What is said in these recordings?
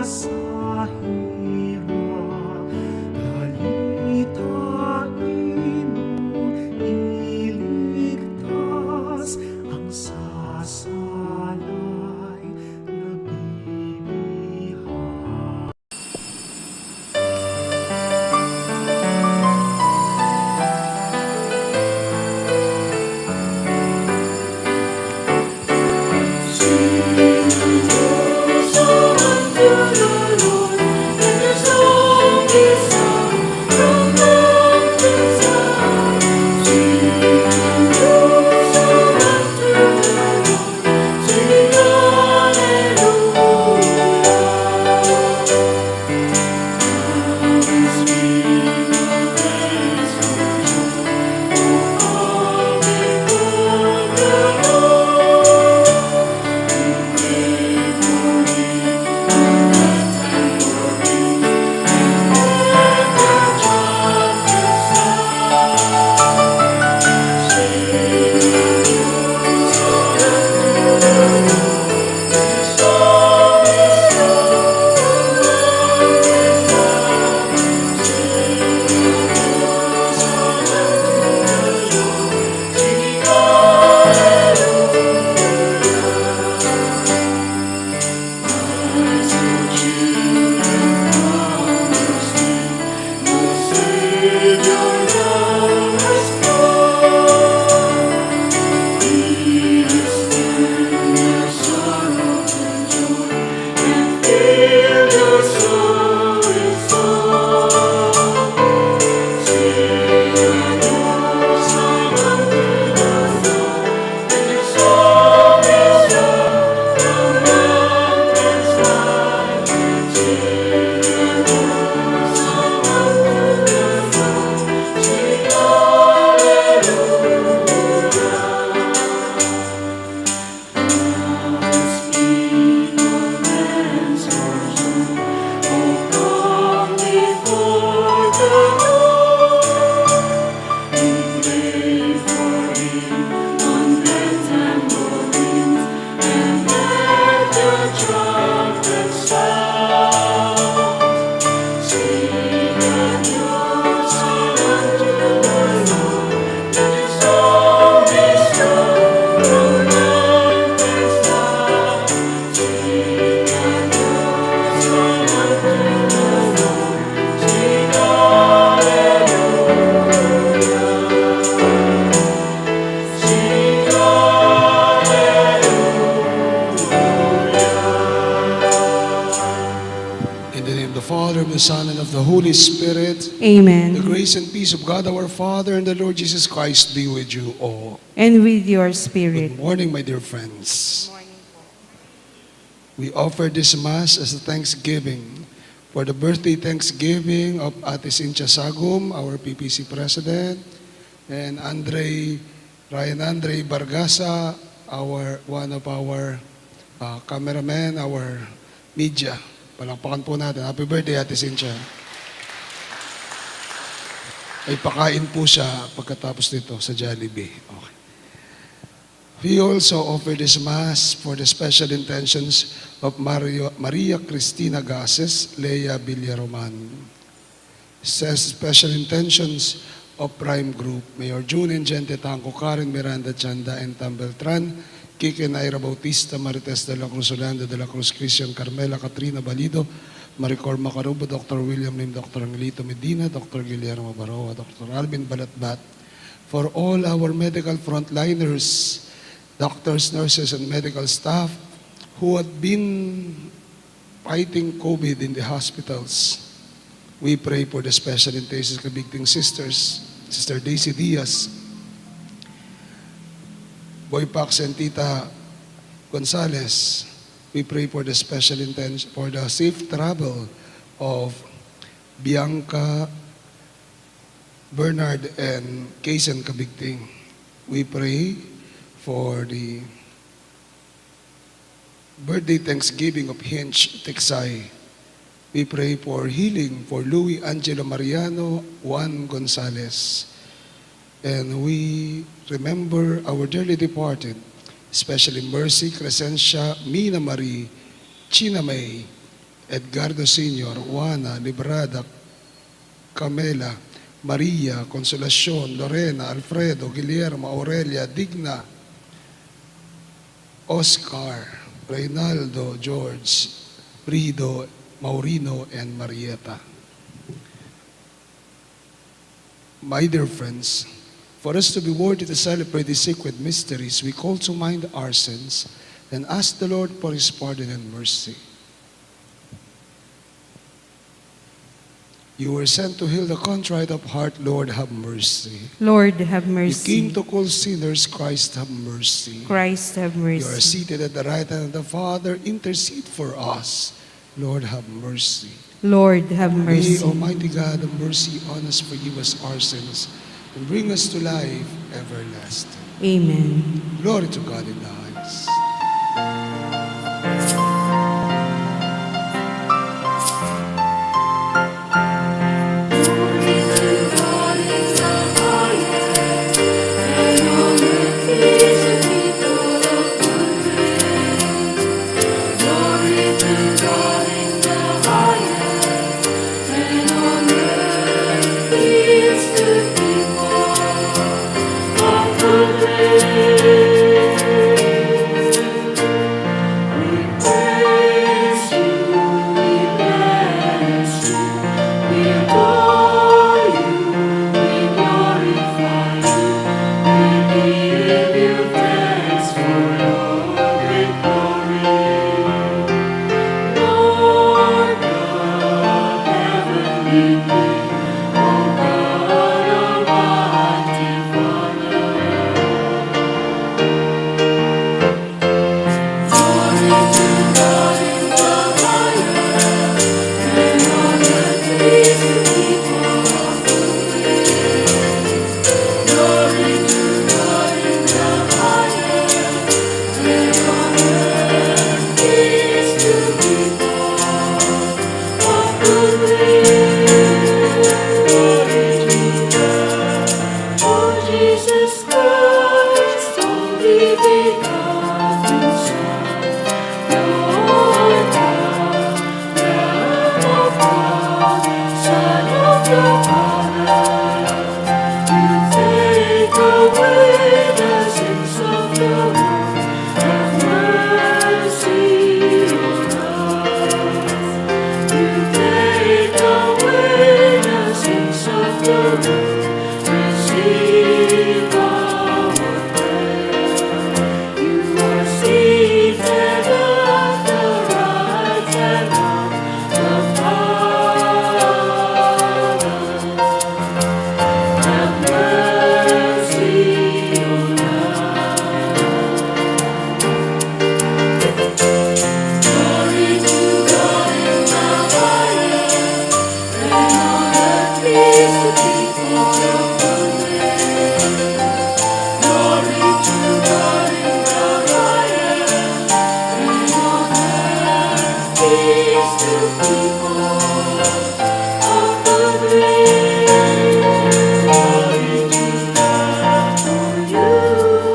sa hirap, dalitain mo iligtas ang sasalay na bibihag. the Son, and of the Holy Spirit. Amen. The grace and peace of God our Father and the Lord Jesus Christ be with you all. And with your spirit. Good morning, my dear friends. We offer this Mass as a thanksgiving for the birthday thanksgiving of Ate Cynthia Sagum, our PPC President, and Ryan Andre Bargasa, one of our cameramen, our media. Palakpakan po natin. Happy birthday, Ate Cynthia. Ay pakain po siya pagkatapos nito sa Jollibee. Okay. We also offer this Mass for the special intentions of Maria Cristina Gases, Leia Villaroman. Says special intentions of Prime Group, Mayor June Ingente Tanco, Karen Miranda Chanda, and Tam Beltran, Kike Naira Bautista, Marites de la Cruz, Orlando de la Cruz, Christian Carmela, Katrina Balido, Maricor Macarubo, Dr. William Lim, Dr. Angelito Medina, Dr. Guillermo Baroa, Dr. Alvin Balatbat, for all our medical frontliners, doctors, nurses, and medical staff who have been fighting COVID in the hospitals. We pray for the special intentions of Kabigting sisters, Sister Daisy Diaz, Boy Pax and Tita Gonzalez. We pray for the special intention, for the safe travel of Bianca, Bernard, and Kaysen Kabigting. We pray for the birthday thanksgiving of Hinch Tiksay. We pray for healing for Louis Angelo Mariano, Juan Gonzalez. And we remember our dearly departed, especially Mercy, Crescencia, Mina Marie, China May, Edgardo Sr., Juana, Librada, Camela, Maria, Consolacion, Lorena, Alfredo, Guillermo, Aurelia, Digna, Oscar, Reynaldo, George, Brido, Maurino, and Marietta. My dear friends, for us to be worthy to celebrate these sacred mysteries, we call to mind our sins and ask the Lord for His pardon and mercy. You were sent to heal the contrite of heart. Lord, have mercy. Lord, have You mercy. came to call sinners. Christ, have mercy. Christ, have You are mercy. seated at the right hand of the Father. Intercede for us. Lord, have mercy. Lord, have May mercy. Almighty God have mercy on us, forgive us our sins, and bring us to life everlasting. Amen. Glory to God in the highest. Jesus Christ, only begotten Son, Lord God, Lamb of God, Son of the Father, you take away the sins of the world. Have mercy on us. You take away the sins of the world. Receive our prayer. You are seated at the right hand of the Father. Have mercy on us. Glory to God in the highest, and on earth peace to people of good will. Glory to God in the highest, and on earth peace to people of good will. Glory to God, for you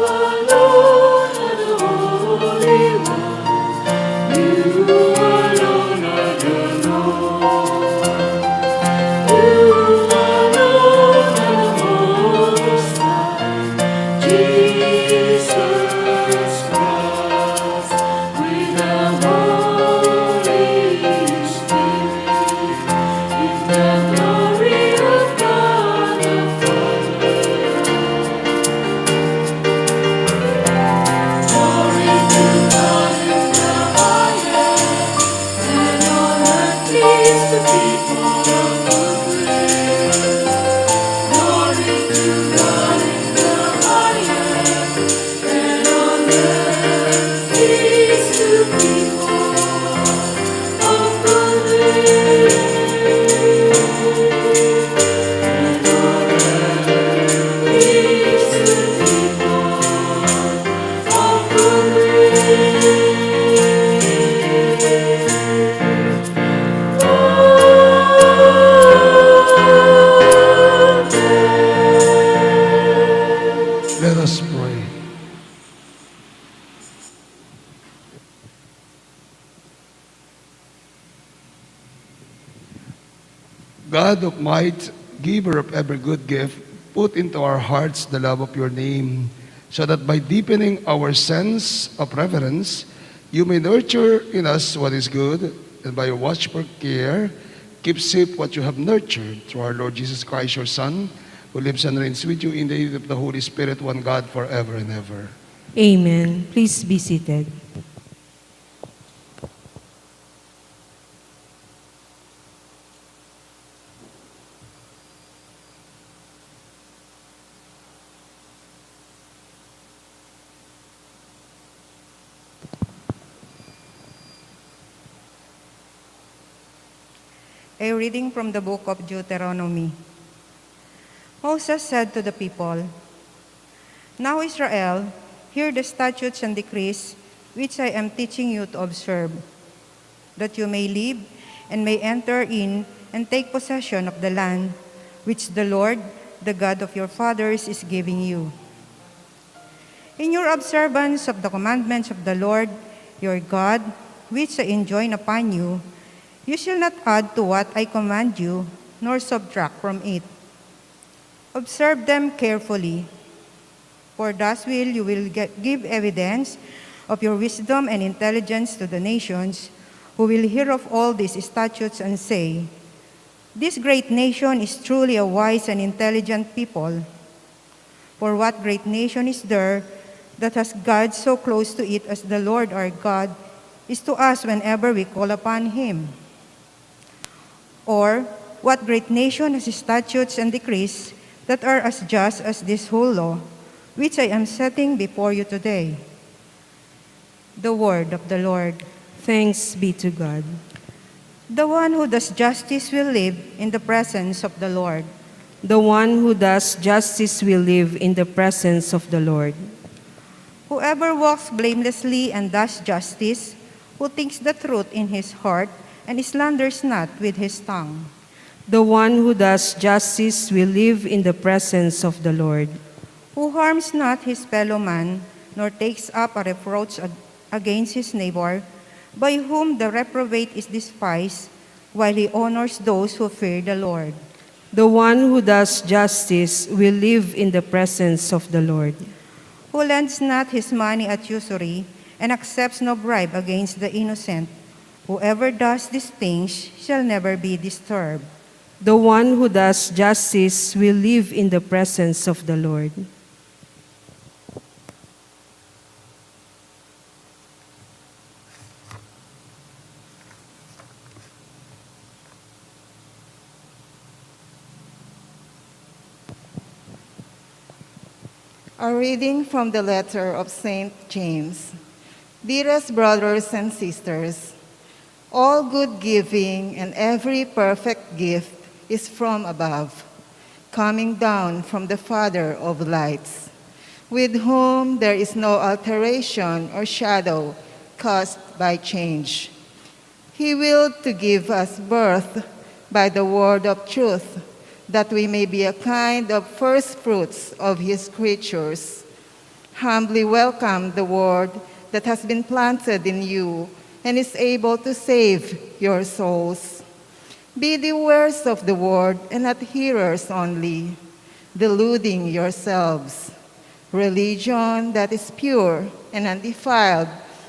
alone are the Holy One. You alone are the Lord. You alone are the Most High. Jesus Christ, with the Holy Spirit, in the glory of God the Father. Glory to God in the highest, and on earth peace to people of good will. Glory to God in the highest, and on earth peace to people of good will. And on earth peace to people of good will. God of might, giver of every good gift, put into our hearts the love of your name, so that by deepening our sense of reverence, you may nurture in us what is good, and by your watchful care, keep safe what you have nurtured through our Lord Jesus Christ, your Son, who lives and reigns with you in the unity of the Holy Spirit, one God, forever and ever. Amen. Please be seated. A reading from the book of Deuteronomy. Moses said to the people, "Now Israel, hear the statutes and decrees which I am teaching you to observe, that you may live and may enter in and take possession of the land which the Lord, the God of your fathers, is giving you. In your observance of the commandments of the Lord your God, which I enjoin upon you, you shall not add to what I command you, nor subtract from it. Observe them carefully, for thus you will give evidence of your wisdom and intelligence to the nations, who will hear of all these statutes and say, 'This great nation is truly a wise and intelligent people.' For what great nation is there that has God so close to it as the Lord our God is to us whenever we call upon him? Or what great nation has statutes and decrees that are as just as this whole law, which I am setting before you today?" The word of the Lord. Thanks be to God. The one who does justice will live in the presence of the Lord. The one who does justice will live in the presence of the Lord. Whoever walks blamelessly and does justice, who thinks the truth in his heart and slanders not with his tongue. The one who does justice will live in the presence of the Lord. Who harms not his fellow man, nor takes up a reproach against his neighbor, by whom the reprobate is despised, while he honors those who fear the Lord. The one who does justice will live in the presence of the Lord. Who lends not his money at usury, and accepts no bribe against the innocent. Whoever does these things shall never be disturbed. The one who does justice will live in the presence of the Lord. A reading from the letter of St. James. Dearest brothers and sisters, all good giving and every perfect gift is from above, coming down from the Father of lights, with whom there is no alteration or shadow caused by change. He willed to give us birth by the word of truth, that we may be a kind of first fruits of his creatures. Humbly welcome the word that has been planted in you and is able to save your souls. Be doers of the word and not hearers only, deluding yourselves. Religion that is pure and undefiled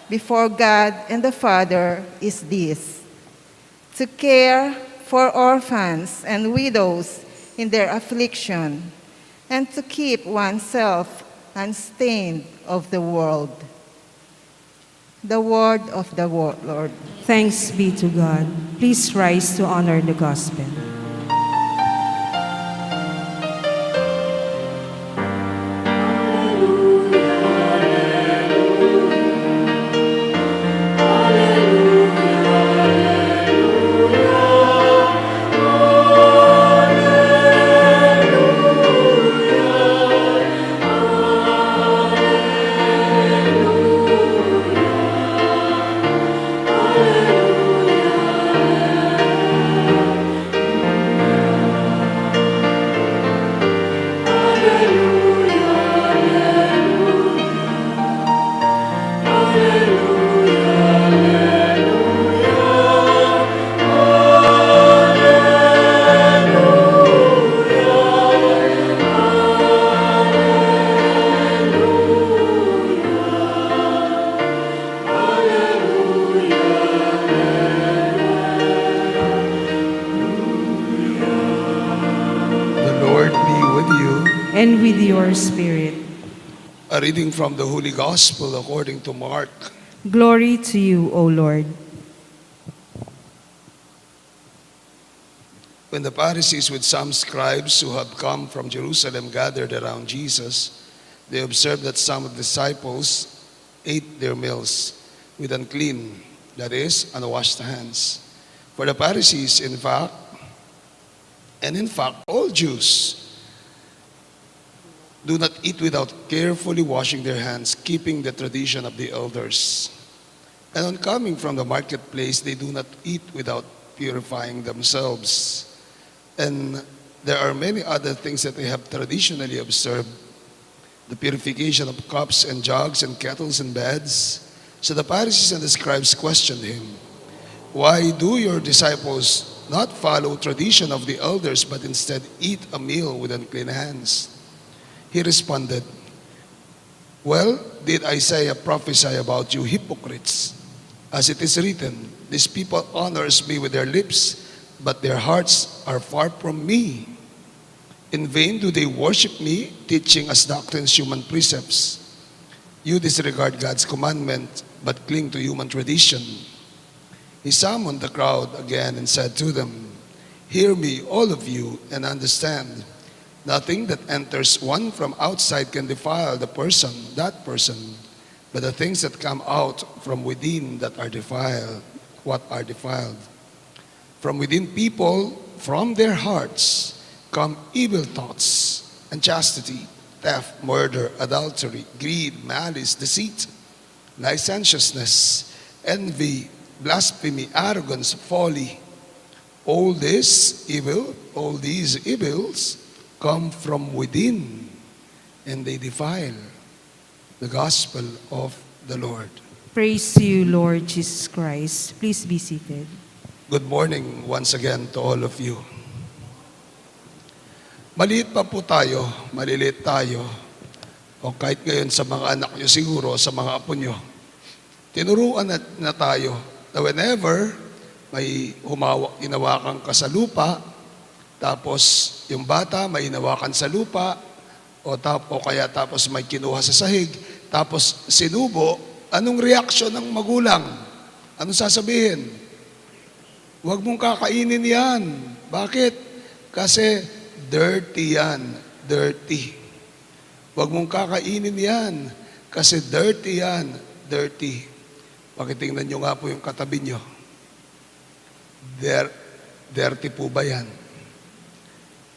before God and the Father is this: to care for orphans and widows in their affliction, and to keep oneself unstained of the world. The word of the Lord. Thanks be to God. Please rise to honor the gospel. and with your spirit. A reading from the Holy Gospel according to Mark. Glory to you, O Lord. When the Pharisees with some scribes who had come from Jerusalem gathered around Jesus, they observed that some of the disciples ate their meals with unclean, that is, unwashed hands. For the Pharisees, in fact, all Jews do not eat without carefully washing their hands, keeping the tradition of the elders. And on coming from the marketplace, they do not eat without purifying themselves. And there are many other things that they have traditionally observed. The purification of cups and jugs and kettles and beds. So the Pharisees and the scribes questioned him, "Why do your disciples not follow tradition of the elders, but instead eat a meal with unclean hands?" He responded, "Well, did Isaiah prophesy about you hypocrites? As it is written, these people honors me with their lips, but their hearts are far from me. In vain do they worship me, teaching as doctrines human precepts. You disregard God's commandment, but cling to human tradition." He summoned the crowd again and said to them, "Hear me, all of you, and understand. Nothing that enters one from outside can defile that person, but the things that come out from within that are defiled. What are defiled? From within people, from their hearts, come evil thoughts, unchastity, theft, murder, adultery, greed, malice, deceit, licentiousness, envy, blasphemy, arrogance, folly. All these evils come from within, and they defile the gospel of the Lord." Praise to you, Lord Jesus Christ. Please be seated. Good morning once again to all of you. Maliit pa po tayo, maliliit tayo, o kahit ngayon sa mga anak nyo siguro, sa mga apo nyo, tinuruan na tayo na whenever may hinawakan ka sa lupa, tapos yung bata may hinawakan sa lupa, o kaya tapos may kinuha sa sahig, tapos sinubo, anong reaksyon ng magulang? Anong sasabihin? Huwag mong kakainin yan. Bakit? Kasi dirty yan. Dirty. Huwag mong kakainin yan. Kasi dirty yan. Dirty. Pakitingnan nyo nga po yung katabi nyo. Dirty po ba yan?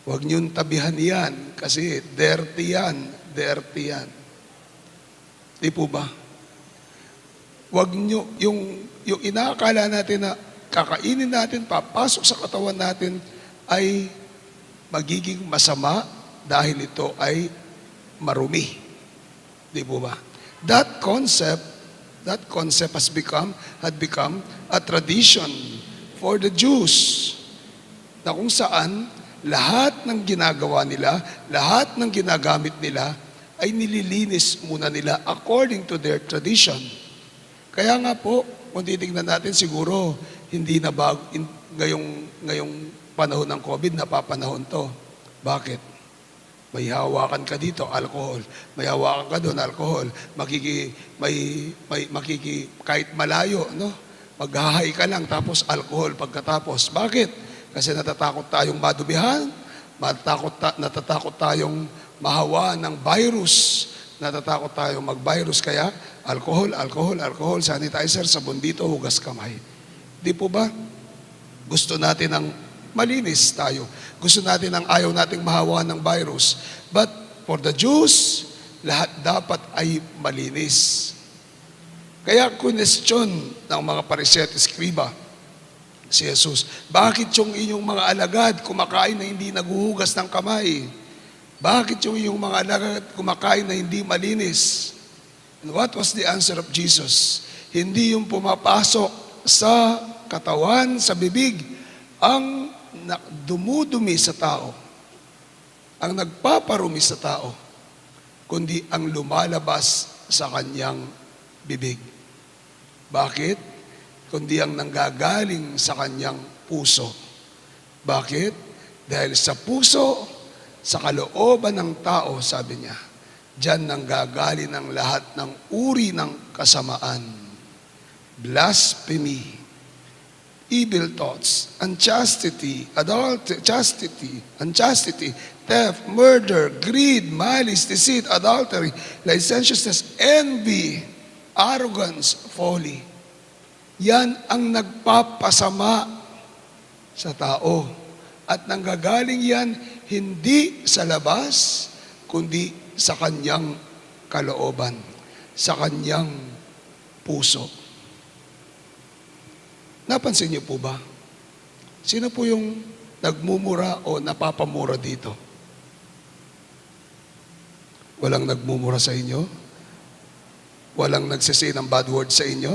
Huwag niyong tabihan yan. Kasi dirty yan. Dirty yan. Di po ba? Huwag nyo, yung inaakala natin na kakainin natin, papasok sa katawan natin, ay magiging masama dahil ito ay marumi. Di po ba? That concept had become a tradition for the Jews, na kung saan lahat ng ginagawa nila, lahat ng ginagamit nila, ay nililinis muna nila according to their tradition. Kaya nga po, kung titignan natin siguro, hindi na ngayong panahon ng COVID, napapanahon to. Bakit? May hawakan ka dito, alcohol. May hawakan ka doon, alcohol. Kahit malayo, no? Maghahay ka lang, tapos alcohol pagkatapos. Bakit? Kasi natatakot tayong madubihan, natatakot tayong mahawa ng virus, natatakot tayong mag-virus, kaya alcohol, sanitizer, sabon dito, hugas kamay. Di po ba? Gusto natin ng malinis tayo. Gusto natin ng ayaw nating mahawa ng virus. But for the Jews, lahat dapat ay malinis. Kaya question ng mga Pariseo at Eskriba si Jesus, bakit yung inyong mga alagad kumakain na hindi naguhugas ng kamay? Bakit yung inyong mga alagad kumakain na hindi malinis? And what was the answer of Jesus? Hindi yung pumapasok sa katawan, sa bibig, ang dumudumi sa tao, ang nagpaparumi sa tao, kundi ang lumalabas sa kanyang bibig. Bakit? Kundi ang nanggagaling sa kanyang puso. Bakit? Dahil sa puso sa kalooban ng tao, sabi niya, diyan nanggagaling ng lahat ng uri ng kasamaan, blasphemy, evil thoughts, unchastity, unchastity, theft, murder, greed, malice, deceit, adultery, licentiousness, envy, arrogance, folly. Yan ang nagpapasama sa tao. At nanggagaling yan hindi sa labas, kundi sa kanyang kalooban, sa kanyang puso. Napansin niyo po ba? Sino po yung nagmumura o napapamura dito? Walang nagmumura sa inyo? Walang nagsasay ng bad word sa inyo?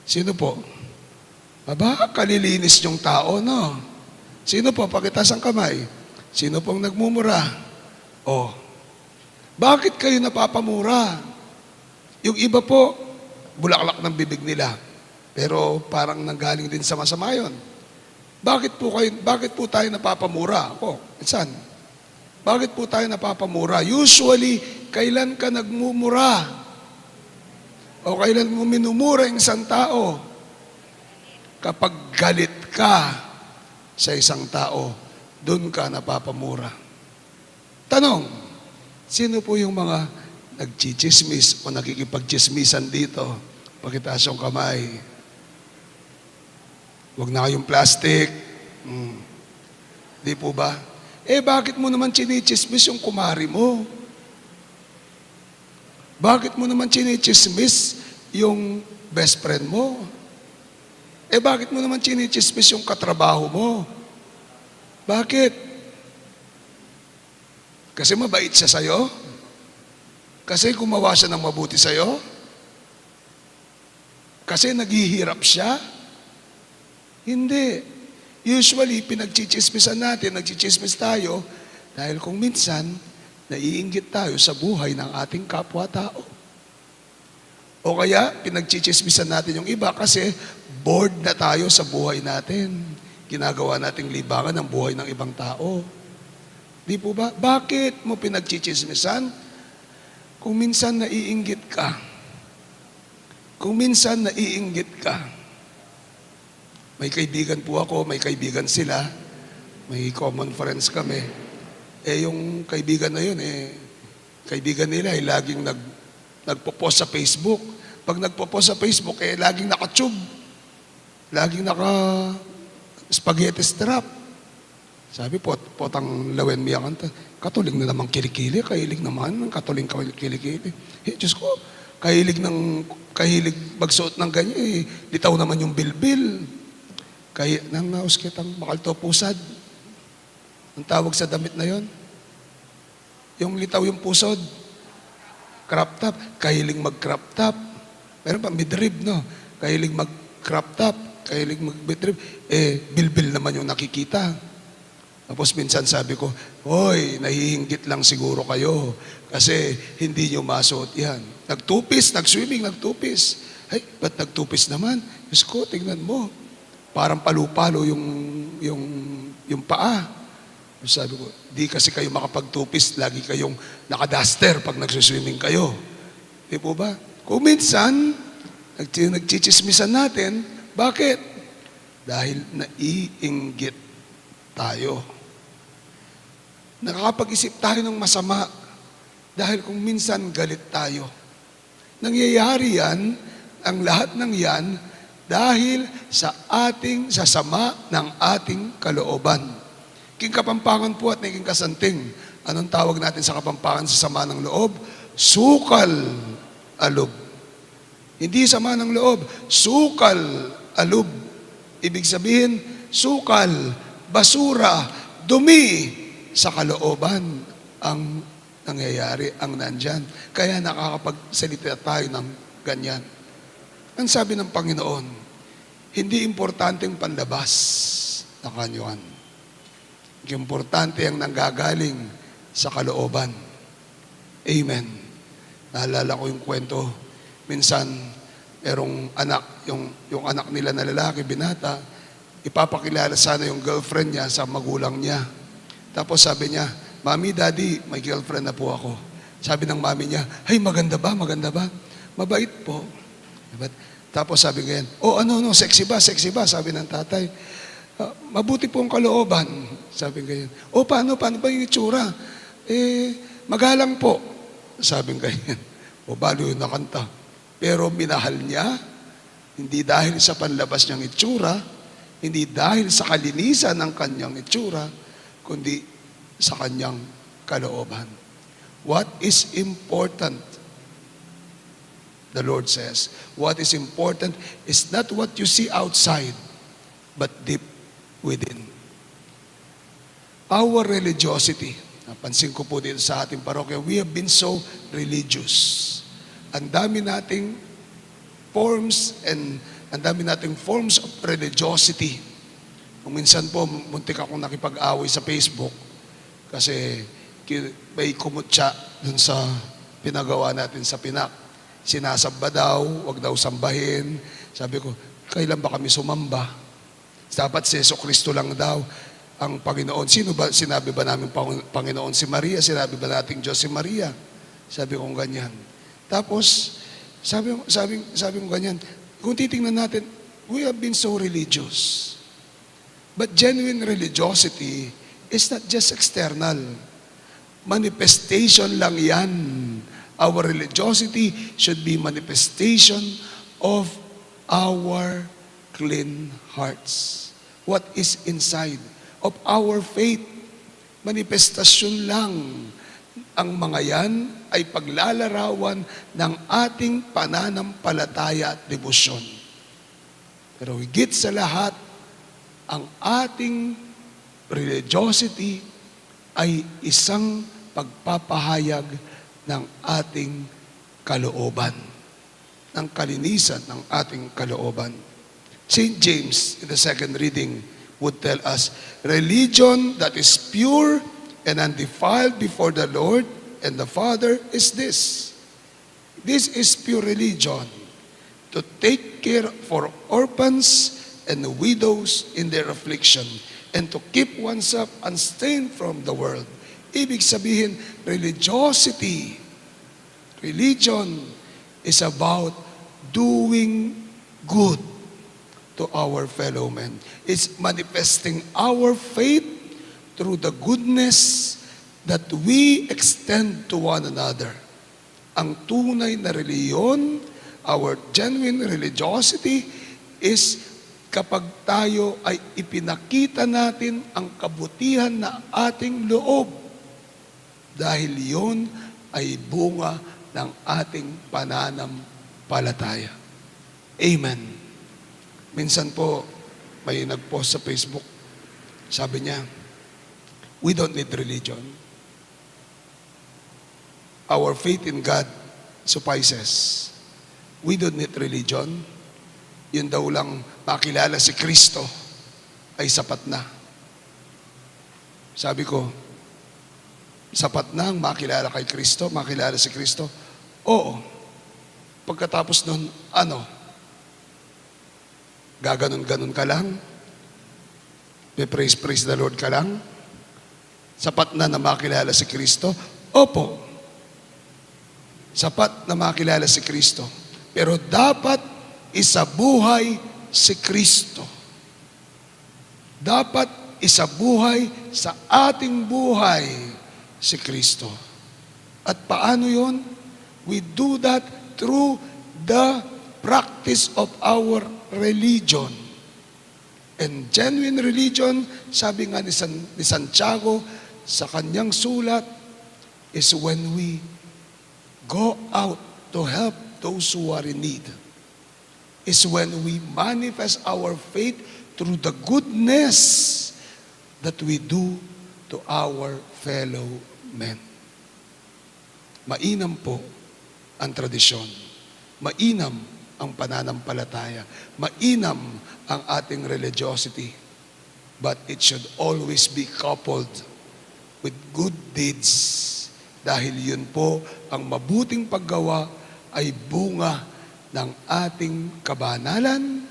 Sino po? Aba, kalilinis yung tao, no? Sino po? Pakitas ang kamay. Sino pong nagmumura? Oh, bakit kayo napapamura? Yung iba po, bulaklak ng bibig nila. Pero parang nanggaling din sa masama yun. Bakit po tayo napapamura? Ako, minsan. Bakit po tayo napapamura? Usually, kailan ka nagmumura? O kailan mo minumura yung isang tao? Kapag galit ka sa isang tao, doon ka napapamura. Tanong, sino po yung mga nagchichismis o nakikipagchismisan dito? Pakitaas yung kamay. Huwag na kayong plastic. Di po ba? Bakit mo naman chinichismis yung kumari mo? Bakit mo naman chinichismis yung best friend mo? Bakit mo naman chinichismis yung katrabaho mo? Bakit? Kasi mabait siya sa'yo? Kasi gumawa siya ng mabuti sa'yo? Kasi naghihirap siya? Hindi. Usually, pinagchichismisan natin, nagchichismis tayo, dahil kung minsan, naiinggit tayo sa buhay ng ating kapwa-tao. O kaya, pinagchichismisan natin yung iba kasi bored na tayo sa buhay natin. Ginagawa nating libangan ng buhay ng ibang tao. Di po ba? Bakit mo pinagchichismisan? Kung minsan naiinggit ka. Kung minsan naiinggit ka. May kaibigan po ako, may kaibigan sila. May common friends kami. Yung kaibigan na yun, kaibigan nila ay laging nagpo-post sa Facebook. Pag nagpo-post sa Facebook, laging naka-tube. Laging naka-spaghetti strap. Sabi po, potang lawen miya kanta. Katuling na namang kilikili, kahilig naman ng katuling kilikili. Diyos ko, kahilig magsuot ng ganyan, litaw naman yung bilbil. Kaya nang naus kitang makalto pusad. Ang tawag sa damit na yon, yung litaw yung pusod. Crop top, kahiling mag-crop top. Meron pa midrib, no? Kahiling mag-crop top, kahiling mag-midrib. Bilbil naman yung nakikita. Tapos minsan sabi ko, hoy, nahihinggit lang siguro kayo kasi hindi nyo masuot yan. Nagtupis, nag-swimming, nagtupis. Ay, ba't nagtupis naman? Diyos ko, tingnan mo. Parang palu-palo yung paa. Sabi ko, di kasi kayo makapagtupis, lagi kayong nakaduster pag nagsiswimming kayo. Di po ba? Kung minsan, nagchichismisan natin, bakit? Dahil naiinggit tayo. Nakakapag-isip tayo ng masama dahil kung minsan galit tayo. Nangyayari yan, ang lahat ng yan, dahil sa sama ng ating kalooban. King Kapampangan po at naging kasanting. Anong tawag natin sa kapampangan sa sama ng loob? Sukal alub. Hindi sama ng loob, sukal alub. Ibig sabihin, sukal, basura, dumi sa kalooban ang nangyayari, ang nandyan. Kaya nakakapagsalita tayo ng ganyan. Ang sabi ng Panginoon, hindi importante ang panlabas na kanyuan. Importante ang nanggagaling sa kalooban. Amen. Naalala ko yung kwento, minsan merong anak, yung anak nila na lalaki, binata, ipapakilala sana yung girlfriend niya sa magulang niya. Tapos sabi niya, Mami, Daddy, may girlfriend na po ako. Sabi ng mami niya, ay maganda ba? Maganda ba? Mabait po. Diba? Tapos sabi ngayon, oh ano, sexy ba? Sexy ba? Sabi ng tatay. Mabuti po ang kalooban. Sabi ngayon, oh paano ba yung itsura? Magalang po. Sabi ngayon, o balo yun na kanta. Pero minahal niya, hindi dahil sa panlabas niyang itsura, hindi dahil sa kalinisan ng kanyang itsura, kundi sa kanyang kalooban. What is important, the Lord says, what is important is not what you see outside, but deep within. Our religiosity, napansin ko po dito sa ating parokya, we have been so religious. Ang dami nating forms of religiosity. Kung minsan po, muntik akong nakipag-away sa Facebook kasi may kumutya dun sa pinagawa natin sa Pinak. Sinasamba daw, wag daw sambahin. Sabi ko, kailan ba kami sumamba? Dapat si Jesucristo lang daw ang Panginoon. Sinabi ba namin Panginoon si Maria? Sinabi ba nating Diyos si Maria? Sabi ko ganyan. Tapos, sabi ko ganyan, kung titingnan natin, we have been so religious. But genuine religiosity is not just external. Manifestation lang yan. Our religiosity should be manifestation of our clean hearts. What is inside of our faith. Manifestasyon lang. Ang mga yan ay paglalarawan ng ating pananampalataya at debosyon. Pero higit sa lahat, ang ating religiosity ay isang pagpapahayag ng ating kalooban, ng kalinisan ng ating kalooban. St. James, in the second reading, would tell us, religion that is pure and undefiled before the Lord and the Father is this. This is pure religion, to take care for orphans and widows in their affliction, and to keep oneself unstained from the world. Ibig sabihin, religiosity, religion is about doing good to our fellow men. It's manifesting our faith through the goodness that we extend to one another. Ang tunay na reliyon, our genuine religiosity is kapag tayo ay ipinakita natin ang kabutihan na ating loob dahil yun ay bunga ng ating pananampalataya. Amen. Minsan po, may nag-post sa Facebook, sabi niya, we don't need religion. Our faith in God suffices. We don't need religion. Yun daw lang makilala si Kristo ay sapat na. Sabi ko, sapat na ang makilala kay Kristo, makilala si Kristo? Oo. Pagkatapos nun, ano? Gaganon-ganon ka lang? Praise the Lord ka lang? Sapat na makilala si Kristo? Opo. Sapat na makilala si Kristo. Pero dapat isabuhay si Kristo. Dapat isabuhay sa ating buhay si Kristo. At paano yon? We do that through the practice of our religion. And genuine religion, sabi nga ni Santiago sa kanyang sulat, is when we go out to help those who are in need. Is when we manifest our faith through the goodness that we do to our fellow men. Mainam po ang tradisyon. Mainam ang pananampalataya. Mainam ang ating religiosity. But it should always be coupled with good deeds. Dahil yun po, ang mabuting paggawa ay bunga ng ating kabanalan,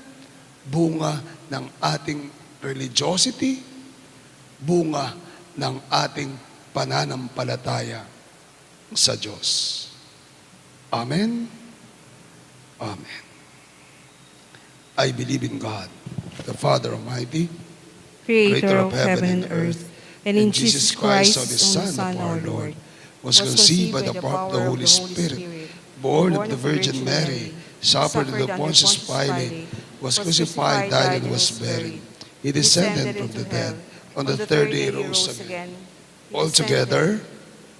bunga ng ating religiosity, bunga ng ating pananampalataya sa Diyos. Amen. Amen. I believe in God, the Father Almighty, Creator of heaven and earth, and in Jesus Christ, of His only Son, our Lord, was conceived by the power of the Holy Spirit, born of the Virgin Mary, suffered under Pontius Pilate, was crucified, died, and was buried. He descended from the dead. On the third day he rose again. Altogether,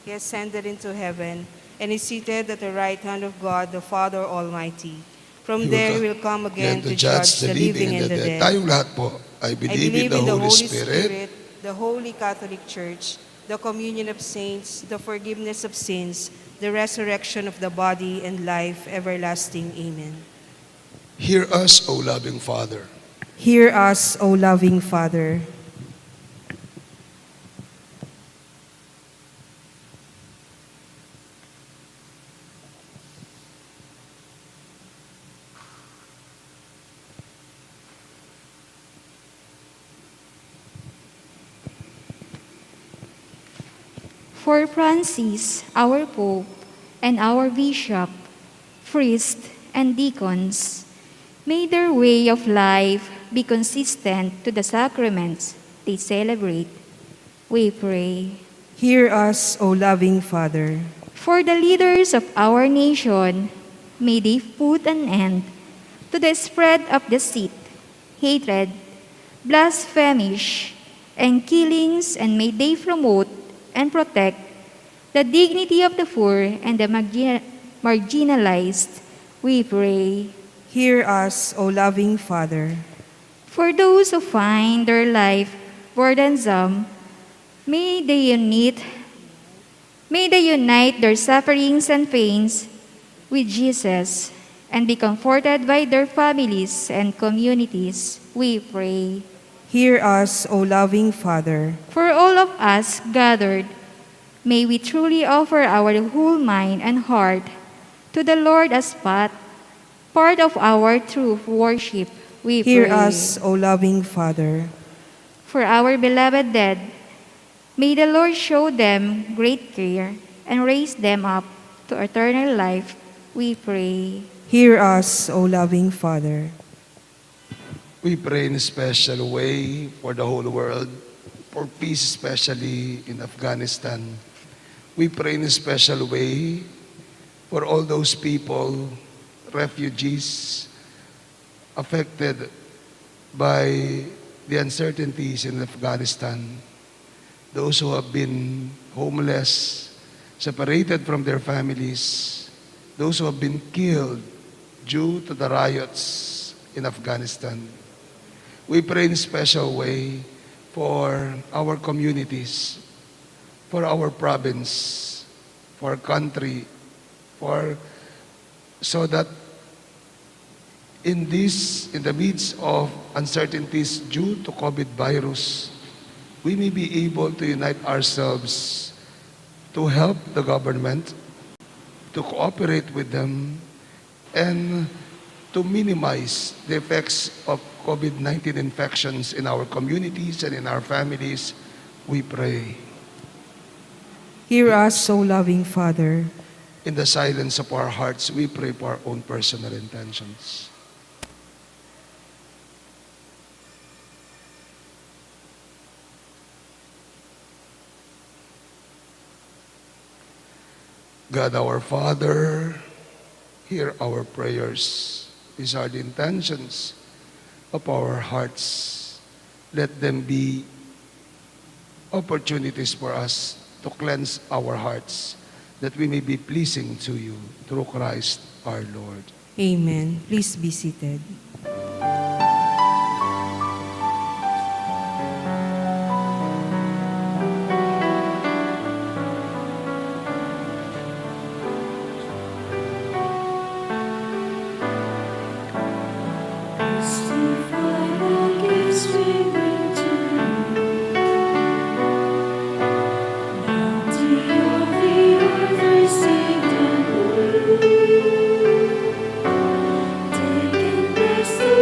He ascended into heaven, and is seated at the right hand of God, the Father Almighty. From there he will come again to judge the living and the dead. Tayong lahat po, I I believe in the Holy Spirit, the Holy Catholic Church, the communion of saints, the forgiveness of sins, the resurrection of the body, and life everlasting. Amen. Hear us, O loving Father. Hear us, O loving Father. For Francis, our Pope, and our Bishop, priests, and deacons, may their way of life be consistent to the sacraments they celebrate. We pray. Hear us, O loving Father. For the leaders of our nation, may they put an end to the spread of deceit, hatred, blasphemy, and killings, and may they promote and protect the dignity of the poor and the marginalized. We pray. Hear us, O loving Father. For those who find their life burdensome, may they unite their sufferings and pains with Jesus and be comforted by their families and communities. We pray. Hear us, O loving Father. For all of us gathered, may we truly offer our whole mind and heart to the Lord as part of our true worship. We Hear pray. us, O loving Father. For our beloved dead, may the Lord show them great care and raise them up to eternal life. We pray. Hear us, O loving Father. We pray in a special way for the whole world, for peace, especially in Afghanistan. We pray in a special way for all those people, refugees, affected by the uncertainties in Afghanistan, those who have been homeless, separated from their families, those who have been killed due to the riots in Afghanistan. We pray in a special way for our communities, for our province, for our country, so that in the midst of uncertainties due to COVID virus, we may be able to unite ourselves to help the government, to cooperate with them, and to minimize the effects of COVID-19 infections in our communities and in our families. We pray. Hear us, O loving Father. In the silence of our hearts, we pray for our own personal intentions. God our Father, hear our prayers. These are the intentions of our hearts. Let them be opportunities for us to cleanse our hearts, that we may be pleasing to you through Christ our Lord. Amen. Please be seated. Testify the gifts we bring to you. Bounty of the earth received and blue. Take and bless the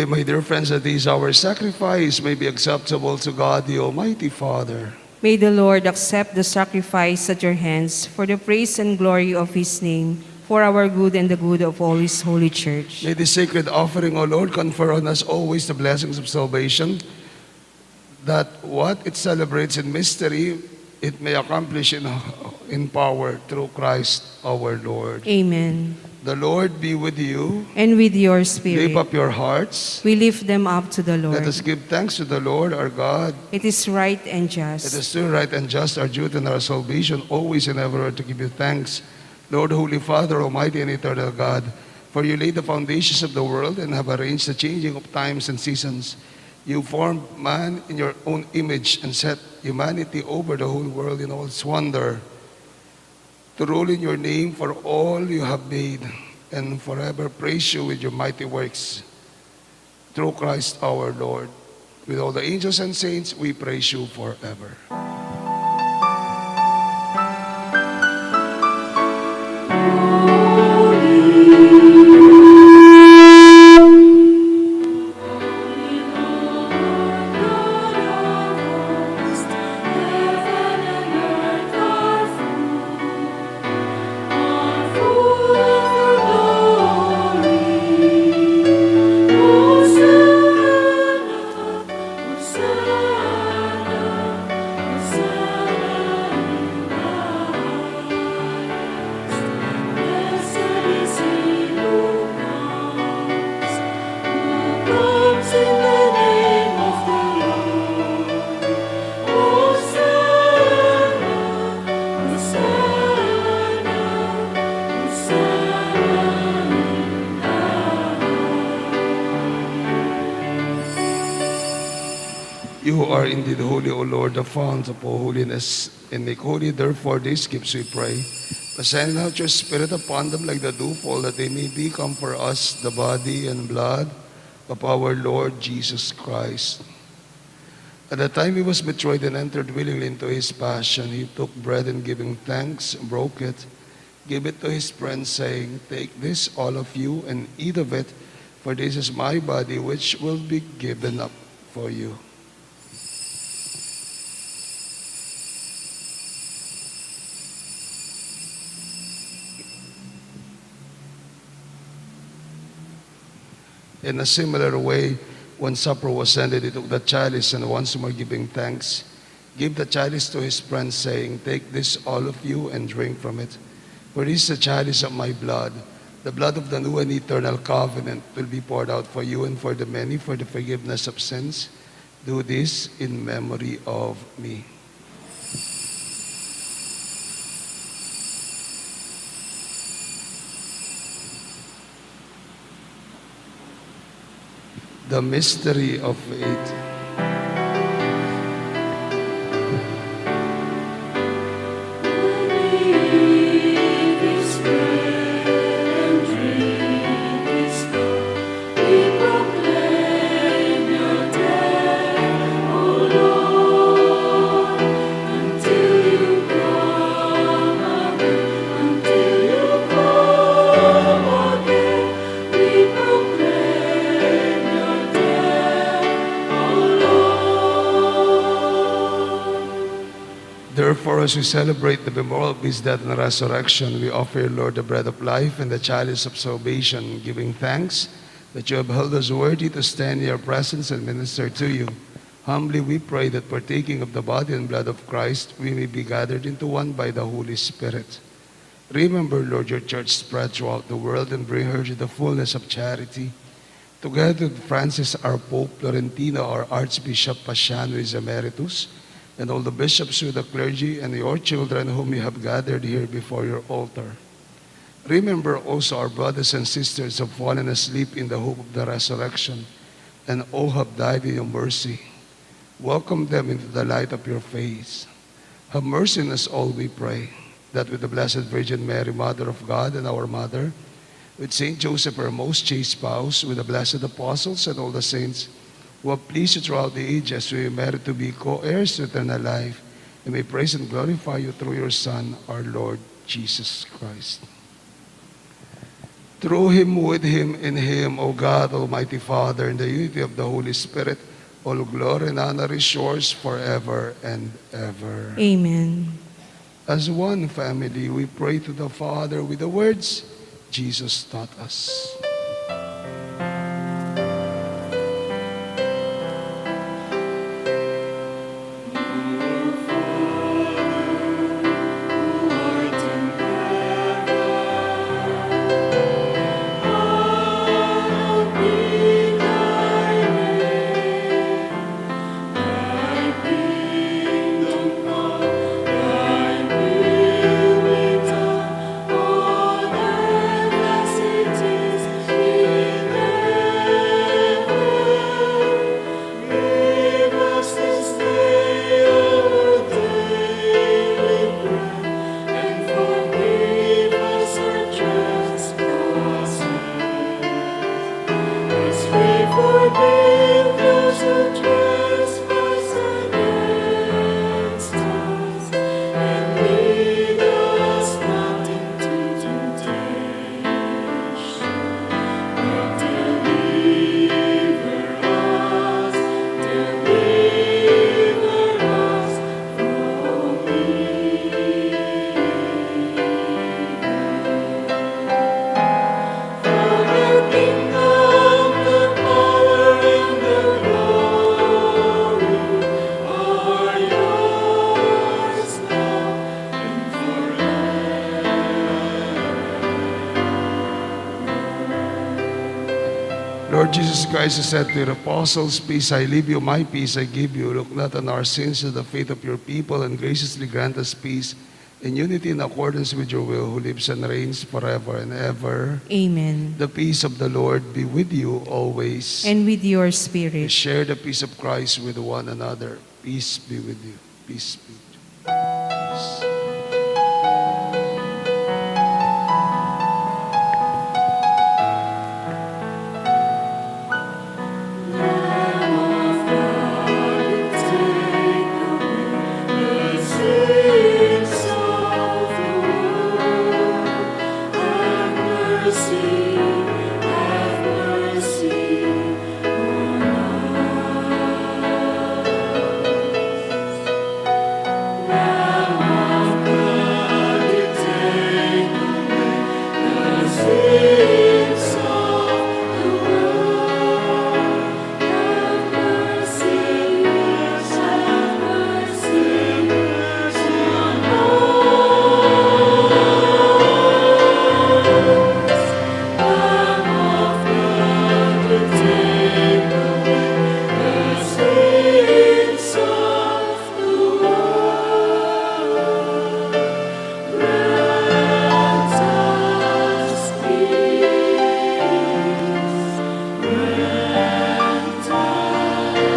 Pray, my dear friends, that this our sacrifice may be acceptable to God, the Almighty Father. May the Lord accept the sacrifice at your hands for the praise and glory of his name, for our good and the good of all his holy church. May this sacred offering, O Lord, confer on us always the blessings of salvation, that what it celebrates in mystery, it may accomplish in power through Christ our Lord. Amen. The Lord be with you. And with your spirit, Lift up your hearts. we lift them up to the Lord. Let us give thanks to the Lord our God. It is right and It just. is still right and just, our duty and our salvation, always and ever to give you thanks, Lord, Holy Father, Almighty and eternal God, for you laid the foundations of the world and have arranged the changing of times and seasons. You formed man in your own image and set humanity over the whole world in all its wonder, to rule in your name for all you have made, and forever praise you with your mighty works. Through Christ our Lord. With all the angels and saints, we praise you forever. You are indeed holy, O Lord, the fount of all holiness, and make holy therefore these gifts, we pray. But send out your Spirit upon them like the dewfall, that they may become for us the body and blood of our Lord Jesus Christ. At the time he was betrayed and entered willingly into his passion, he took bread and giving thanks, broke it, gave it to his friends, saying, "Take this, all of you, and eat of it, for this is my body, which will be given up for you." In a similar way, when supper was ended, he took the chalice, and once more giving thanks, gave the chalice to his friends, saying, "Take this, all of you, and drink from it. For this is the chalice of my blood, the blood of the new and eternal covenant, will be poured out for you and for the many for the forgiveness of sins. Do this in memory of me." The mystery of faith. Therefore, as we celebrate the memorial of his death and resurrection, we offer, Lord, the bread of life and the chalice of salvation, giving thanks that you have held us worthy to stand in your presence and minister to you. Humbly we pray that partaking of the body and blood of Christ, we may be gathered into one by the Holy Spirit. Remember, Lord, your church spread throughout the world and bring her to the fullness of charity. Together with Francis, our Pope, Florentino, our Archbishop Paciano is Emeritus, and all the bishops with the clergy and your children whom you have gathered here before your altar. Remember also our brothers and sisters who have fallen asleep in the hope of the resurrection, and all have died in your mercy. Welcome them into the light of your face. Have mercy on us all, we pray, that with the Blessed Virgin Mary, Mother of God and our Mother, with Saint Joseph, our most chaste spouse, with the blessed apostles and all the saints, who have pleased you throughout the ages, we merit to be co-heirs to eternal life, and may praise and glorify you through your Son, our Lord Jesus Christ. through him, with him, in him, O God, Almighty Father, in the unity of the Holy Spirit, all glory and honor is yours forever and ever. Amen. As one family, we pray to the Father with the words Jesus taught us. Forgive those who trespass against us, and lead us not into temptation, but deliver us from evil. For the kingdom, the power, and the glory are yours now and forever. Lord Jesus Christ has said to your apostles, peace I leave you, my peace I give you. Look not on our sins, but the faith of your people, and graciously grant us peace in unity in accordance with your will, who lives and reigns forever and ever. Amen. The peace of the Lord be with you always. And with your spirit. Share the peace of Christ with one another. Peace be with you. Peace be with you. Peace. Lamb of God, you take away the sins of the world. Have mercy on us. Lamb of God, you take away the sins of the world.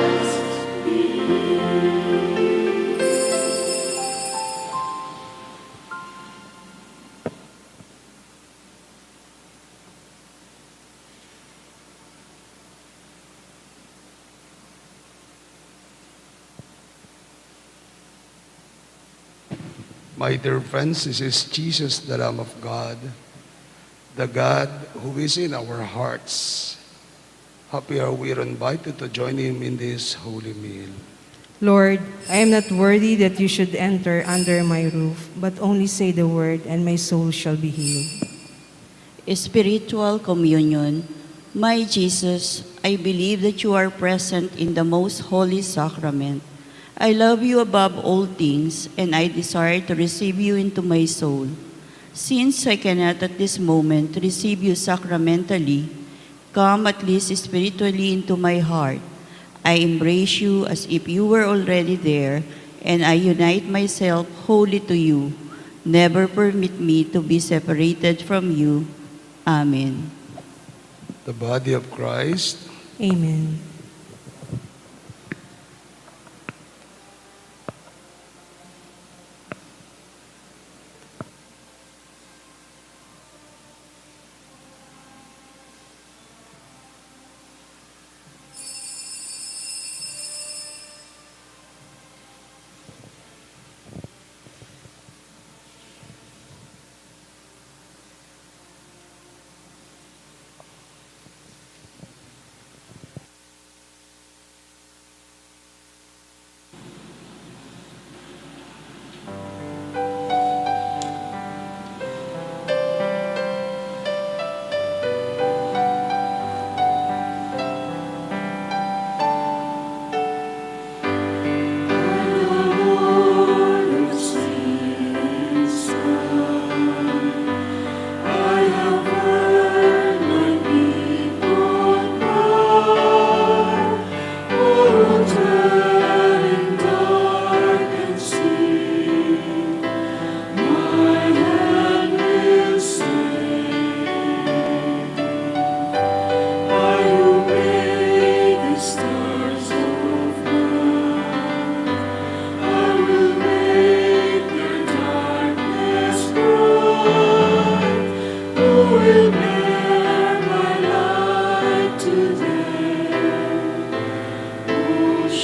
Have mercy My dear friends, this is Jesus, the Lamb of God, the God who is in our hearts. Happy are we invited to join him in this holy meal. Lord, I am not worthy that you should enter under my roof, but only say the word, and my soul shall be healed. Spiritual communion. My Jesus, I believe that you are present in the most holy sacrament. I love you above all things, and I desire to receive you into my soul. Since I cannot at this moment receive you sacramentally, come at least spiritually into my heart. I embrace you as if you were already there, and I unite myself wholly to you. Never permit me to be separated from you. Amen. The body of Christ. Amen.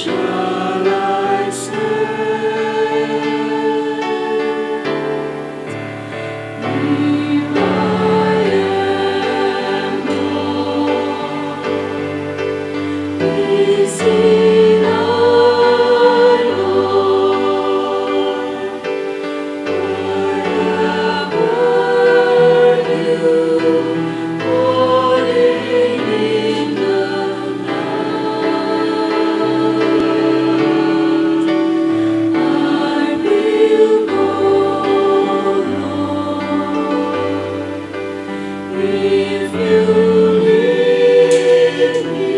shall I say? Here I am, Lord. Is it I, Lord? I have heard you calling in the night. I will go, Lord, if you lead me.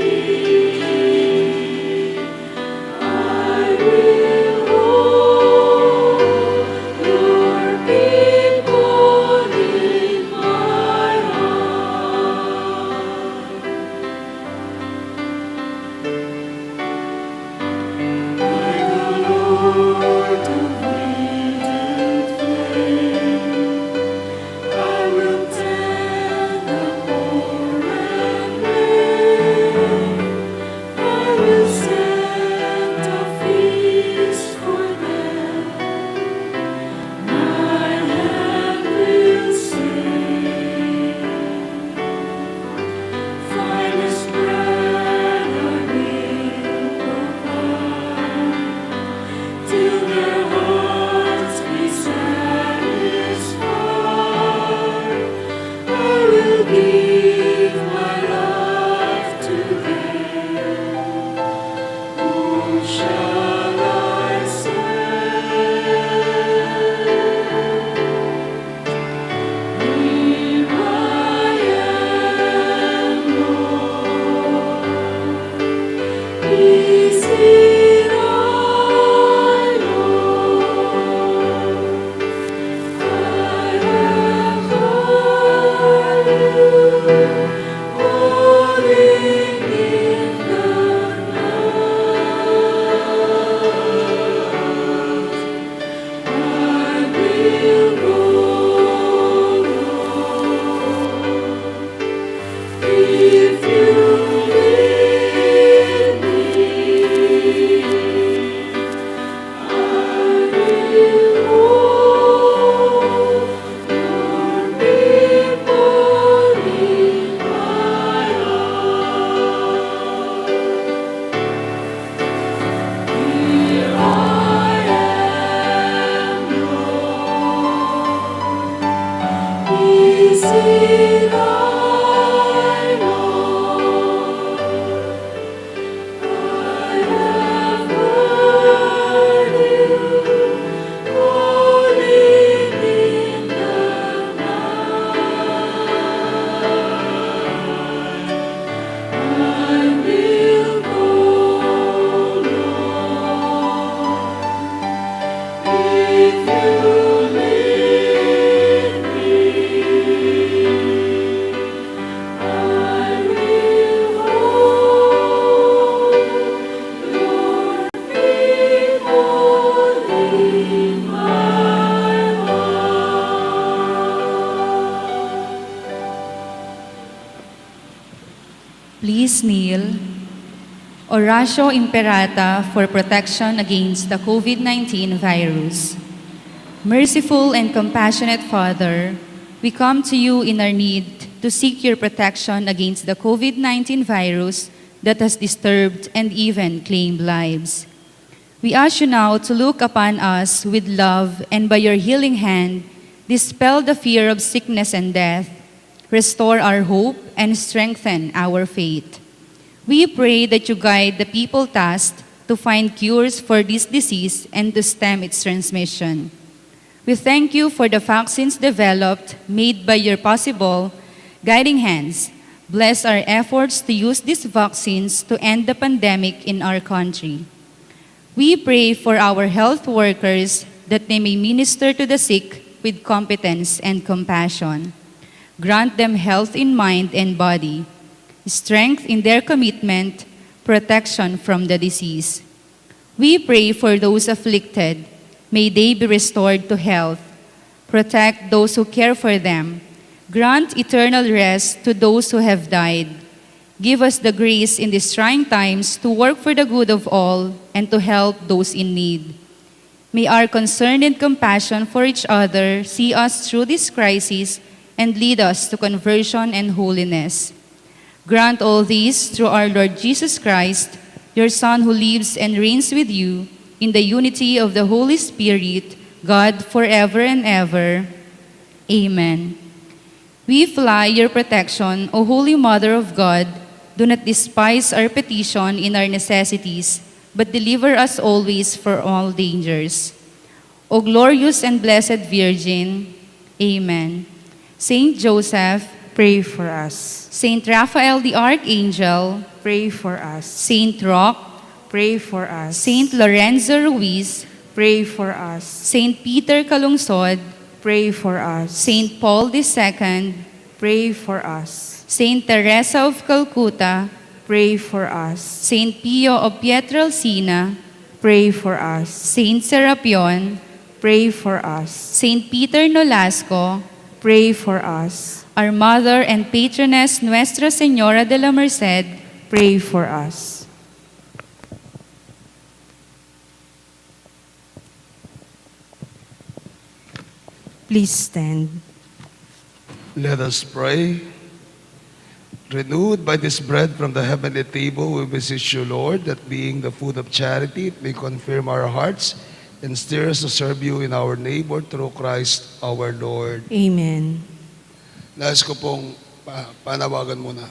I will hold your people in my heart. By the Lord of radiant flame, I will tend the poor and lame. I will set a feast for them. My hand will sing. Finest bread I will provide, till their hearts be satisfied. I will give my life to them. Whom shall I say? Here I am, Lord. Is it I, Lord? I have heard you calling in the night. I will go, Lord, if you lead me. I will hold your people in my heart. Here I am, Lord. Is it I, Lord? I have heard you calling in the night. I will go, Lord, if you lead me. I will hold your people in my heart. Please kneel. Oratio Imperata for protection against the COVID-19 virus. Merciful and compassionate Father, we come to you in our need to seek your protection against the COVID-19 virus that has disturbed and even claimed lives. We ask you now to look upon us with love and by your healing hand, dispel the fear of sickness and death, restore our hope, and strengthen our faith. We pray that you guide the people tasked to find cures for this disease and to stem its transmission. We thank you for the vaccines developed, made by your possible guiding hands. Bless our efforts to use these vaccines to end the pandemic in our country. We pray for our health workers that they may minister to the sick with competence and compassion. Grant them health in mind and body, strength in their commitment, protection from the disease. We pray for those afflicted. May they be restored to health. Protect those who care for them. Grant eternal rest to those who have died. give us the grace in these trying times to work for the good of all and to help those in need. May our concern and compassion for each other see us through this crisis and lead us to conversion and holiness. Grant all these through our Lord Jesus Christ, your Son who lives and reigns with you in the unity of the Holy Spirit, God forever and ever. Amen. We fly your protection, O Holy Mother of God. Do not despise our petition in our necessities, but deliver us always from all dangers. O glorious and blessed Virgin. Amen. Saint Joseph, Pray for us. Saint Raphael the Archangel, Pray for us. Saint Roch, Pray for us. Saint Lorenzo Ruiz, Pray for us. Saint Peter Calungsod, Pray for us. Saint Paul II, Pray for us. Saint Teresa of Calcutta, Pray for us. Saint Pio of Pietrelcina, Pray for us. Saint Serapion, Pray for us. Saint Peter Nolasco, Pray for us. our Mother and Patroness Nuestra Señora de la Merced, Pray for us. Please stand. Let us pray. Renewed by this bread from the heavenly table, we beseech you, Lord, that being the food of charity, it may confirm our hearts and steer us to serve you in our neighbor through Christ our Lord. Amen. Nais ko pong panawagan muna.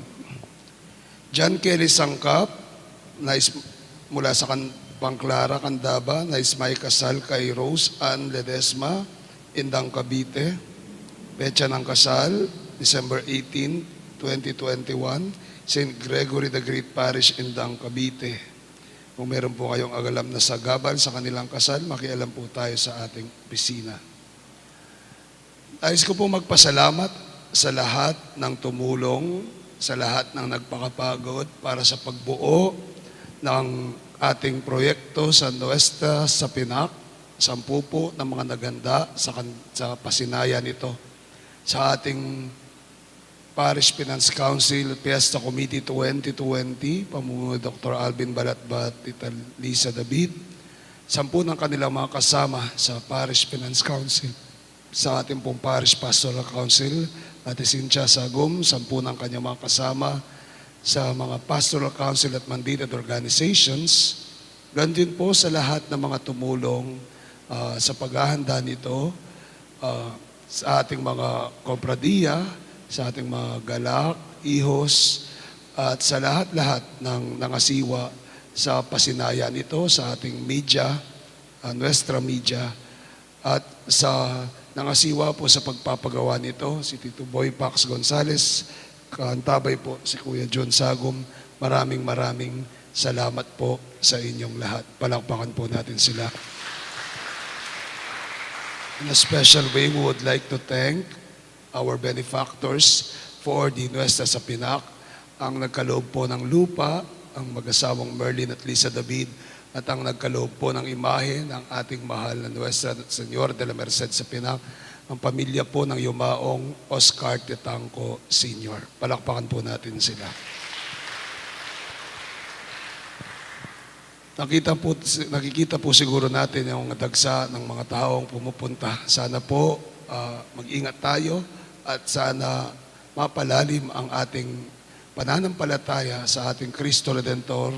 John Kelly Sangkap, nais mula sa Pangclara, Candaba, nais may kasal kay Rose Ann Ledesma, Indang, Cavite. Petsa ng kasal, December 18, 2021, St. Gregory the Great Parish, Indang, Cavite. Kung meron po kayong agalam na sagabal sa kanilang kasal, makialam po tayo sa ating opisina. Nais ko po magpasalamat sa lahat ng tumulong, sa lahat ng nagpakapagod para sa pagbuo ng ating proyekto sa Nuestra sa Pinak, 10 po ng mga naganda sa pasinaya nito. Sa ating Parish Finance Council Fiesta Committee 2020, pamumuno Dr. Alvin Balatbat, Tita Lisa David, 10 ng kanilang mga kasama sa Parish Finance Council. Sa ating pong Parish Pastoral Council, Ate Cynthia Sagum, 10 ng kanyang mga kasama sa mga Pastoral Council at mandated organizations. Ganun din po sa lahat ng mga tumulong sa paghahanda nito, sa ating mga kompradiya, sa ating mga galak, ihos, at sa lahat-lahat ng nangasiwa sa pasinaya nito, sa ating media, Nuestra Media, at sa nangasiwa po sa pagpapagawa nito, si Tito Boy Pax Gonzales, kaantabay po si Kuya John Sagum. Maraming salamat po sa inyong lahat. Palakpakan po natin sila. In a special way, we would like to thank our benefactors for the Nuestra sa Pinak, ang nagkaloob po ng lupa, ang mag-asawang Merlin at Lisa David, at ang nagkaloob po ng imahe ng ating mahal na Nuestra Señora de la Merced sa Pinak, ang pamilya po ng yumaong Oscar Tetangco Sr. Palakpakan po natin sila. Nakikita po siguro natin yung dagsa ng mga taong pumupunta. Sana po mag-ingat tayo at sana mapalalim ang ating pananampalataya sa ating Kristo Redentor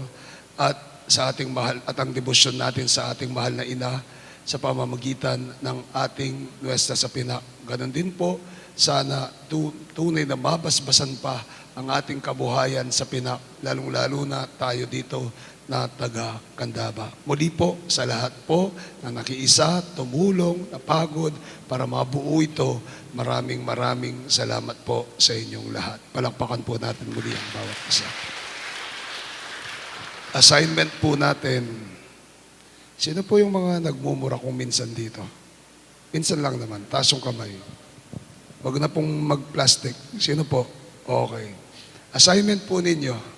at sa ating mahal at ang debosyon natin sa ating mahal na ina sa pamamagitan ng ating Nuestra sa Pinak. Ganon din po, sana tunay na mabasbasan pa ang ating kabuhayan sa Pinak, lalong-lalo na tayo dito na taga Candaba. Muli po sa lahat po na nakiisa, tumulong, napagod para mabuo ito, maraming salamat po sa inyong lahat. Palakpakan po natin muli ang bawat isa. Assignment po natin. Sino po yung mga nagmumura kung minsan dito? Minsan lang naman. Taas yung kamay. Huwag na pong mag-plastic. Sino po? Okay. Assignment po ninyo.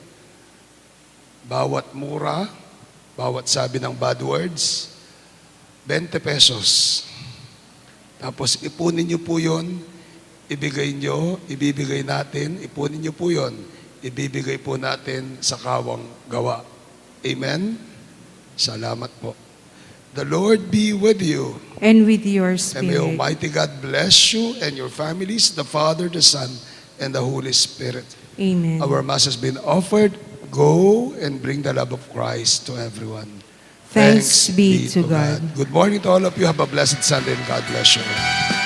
Bawat mura, bawat sabi ng bad words, 20 pesos. Tapos ipunin nyo po yun, ibibigay natin, ipunin nyo po yun, ibibigay po natin sa kawang gawa. Amen? Salamat po. The Lord be with you. And with your And may spirit. Almighty God bless you and your families, the Father, the Son, and the Holy Spirit. Amen. Our Mass has been offered. Go and bring the love of Christ to everyone. Thanks be to God. Good morning to all of you. Have a blessed Sunday and God bless you.